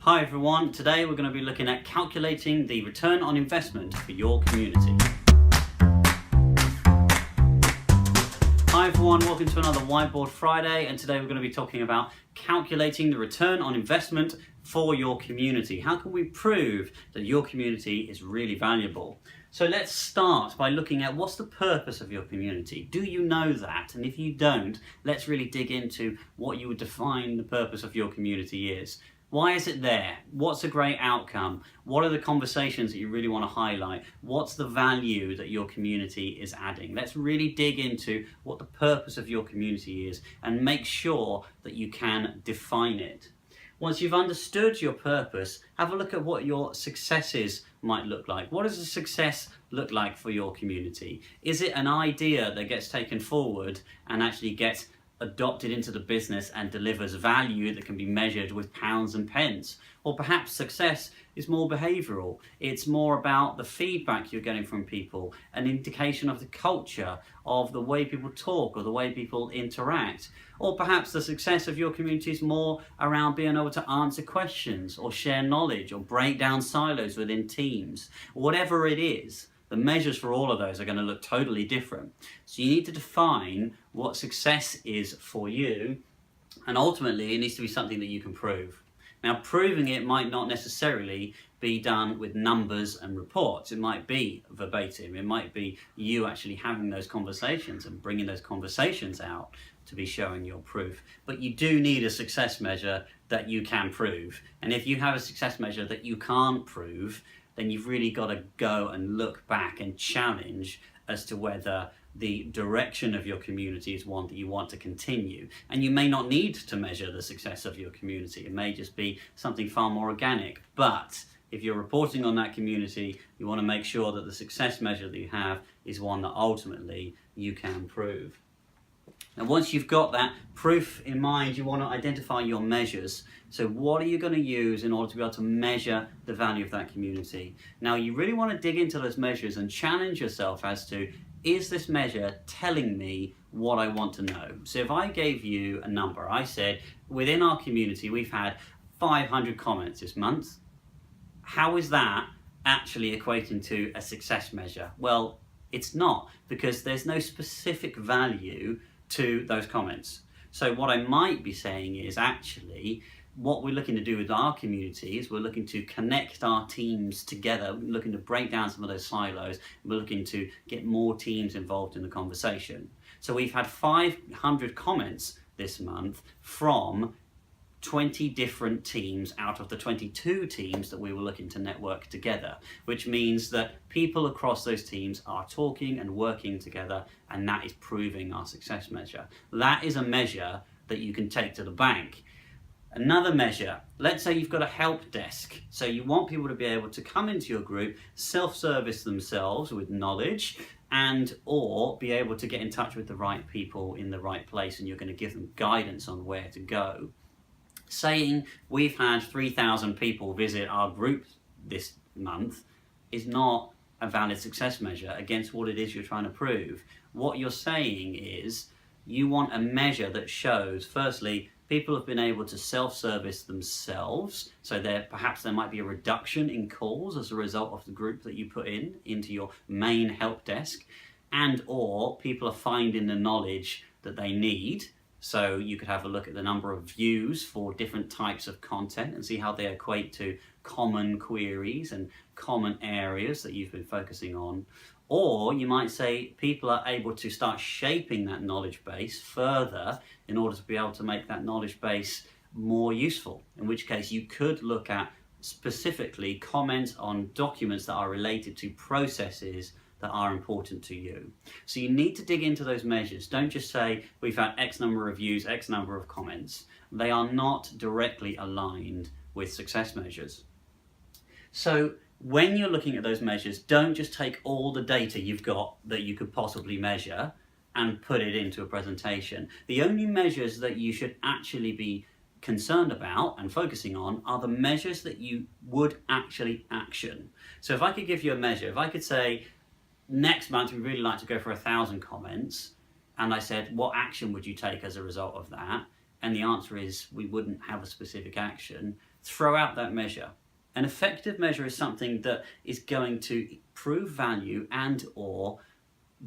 Hi everyone, today we're going to be looking at calculating the return on investment for your community. Hi everyone, welcome to another Whiteboard Friday, and today we're going to be talking about calculating the return on investment for your community. How can we prove that your community is really valuable? So let's start by looking at what's the purpose of your community. Do you know that? And if you don't, let's really dig into what you would define the purpose of your community is. Why is it there? What's a great outcome? What are the conversations that you really want to highlight? What's the value that your community is adding? Let's really dig into what the purpose of your community is and make sure that you can define it. Once you've understood your purpose, have a look at what your successes might look like. What does a success look like for your community? Is it an idea that gets taken forward and actually gets adopted into the business and delivers value that can be measured with pounds and pence? Or perhaps success is more behavioural. It's more about the feedback you're getting from people, an indication of the culture, of the way people talk or the way people interact. Or perhaps the success of your community is more around being able to answer questions or share knowledge or break down silos within teams. Whatever it is, the measures for all of those are going to look totally different. So you need to define what success is for you, and ultimately it needs to be something that you can prove. Now, proving it might not necessarily be done with numbers and reports. It might be verbatim. It might be you actually having those conversations and bringing those conversations out to be showing your proof. But you do need a success measure that you can prove. And if you have a success measure that you can't prove, then you've really got to go and look back and challenge as to whether the direction of your community is one that you want to continue. And you may not need to measure the success of your community. It may just be something far more organic. But if you're reporting on that community, you want to make sure that the success measure that you have is one that ultimately you can prove. Now, once you've got that proof in mind, you want to identify your measures. So what are you going to use in order to be able to measure the value of that community? Now, you really want to dig into those measures and challenge yourself as to, is this measure telling me what I want to know? So if I gave you a number, I said, within our community, we've had 500 comments this month. How is that actually equating to a success measure? Well, it's not, because there's no specific value to those comments. So what I might be saying is, actually what we're looking to do with our community is we're looking to connect our teams together, we're looking to break down some of those silos, we're looking to get more teams involved in the conversation. So we've had 500 comments this month from 20 different teams out of the 22 teams that we were looking to network together, which means that people across those teams are talking and working together, and that is proving our success measure. That is a measure that you can take to the bank. Another measure, let's say you've got a help desk. So you want people to be able to come into your group, self-service themselves with knowledge, and or be able to get in touch with the right people in the right place, and you're going to give them guidance on where to go. Saying we've had 3,000 people visit our group this month is not a valid success measure against what it is you're trying to prove. What you're saying is you want a measure that shows, firstly, people have been able to self-service themselves, so perhaps there might be a reduction in calls as a result of the group that you put into your main help desk, and or people are finding the knowledge that they need. So you could have a look at the number of views for different types of content and see how they equate to common queries and common areas that you've been focusing on. Or you might say people are able to start shaping that knowledge base further in order to be able to make that knowledge base more useful, in which case you could look at specifically comments on documents that are related to processes that are important to you. So you need to dig into those measures. Don't just say we've had X number of views, X number of comments. They are not directly aligned with success measures. So when you're looking at those measures, don't just take all the data you've got that you could possibly measure and put it into a presentation. The only measures that you should actually be concerned about and focusing on are the measures that you would actually action. So if I could give you a measure, if I could say, next month we'd really like to go for 1,000 comments, and I said, what action would you take as a result of that? And the answer is, we wouldn't have a specific action. throw out that measure. An effective measure is something that is going to prove value and or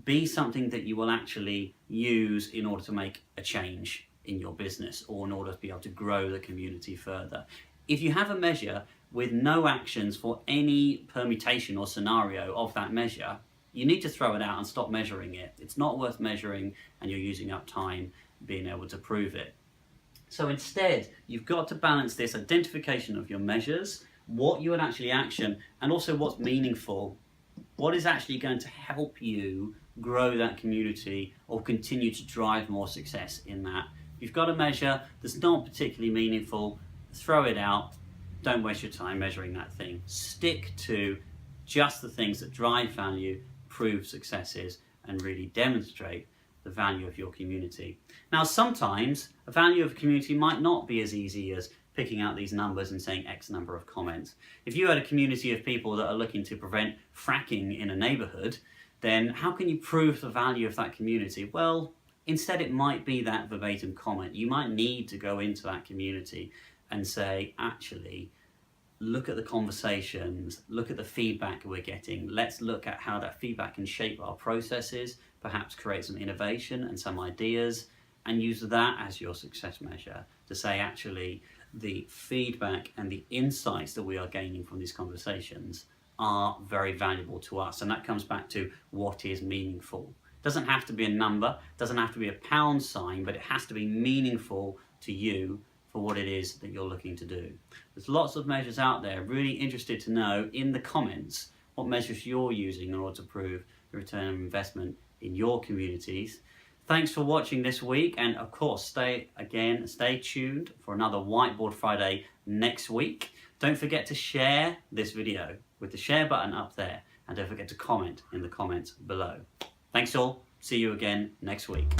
be something that you will actually use in order to make a change in your business or in order to be able to grow the community further. If you have a measure with no actions for any permutation or scenario of that measure, you need to throw it out and stop measuring it. It's not worth measuring and you're using up time being able to prove it. So instead, you've got to balance this identification of your measures, what you would actually action, and also what's meaningful. What is actually going to help you grow that community or continue to drive more success in that. If you've got a measure that's not particularly meaningful, throw it out. Don't waste your time measuring that thing. Stick to just the things that drive value, prove successes, and really demonstrate the value of your community. Now, sometimes a value of a community might not be as easy as picking out these numbers and saying X number of comments. If you had a community of people that are looking to prevent fracking in a neighborhood, then how can you prove the value of that community? Well, instead it might be that verbatim comment. You might need to go into that community and say, actually, look at the conversations, look at the feedback we're getting. Let's look at how that feedback can shape our processes, perhaps create some innovation and some ideas, and use that as your success measure to say, actually, the feedback and the insights that we are gaining from these conversations are very valuable to us. And that comes back to what is meaningful. It doesn't have to be a number, doesn't have to be a pound sign, but it has to be meaningful to you for what it is that you're looking to do. There's lots of measures out there. Really interested to know in the comments what measures you're using in order to prove the return on investment in your communities. Thanks for watching this week, and of course stay tuned for another Whiteboard Friday next week. Don't forget to share this video with the share button up there, and don't forget to comment in the comments below. Thanks all, see you again next week.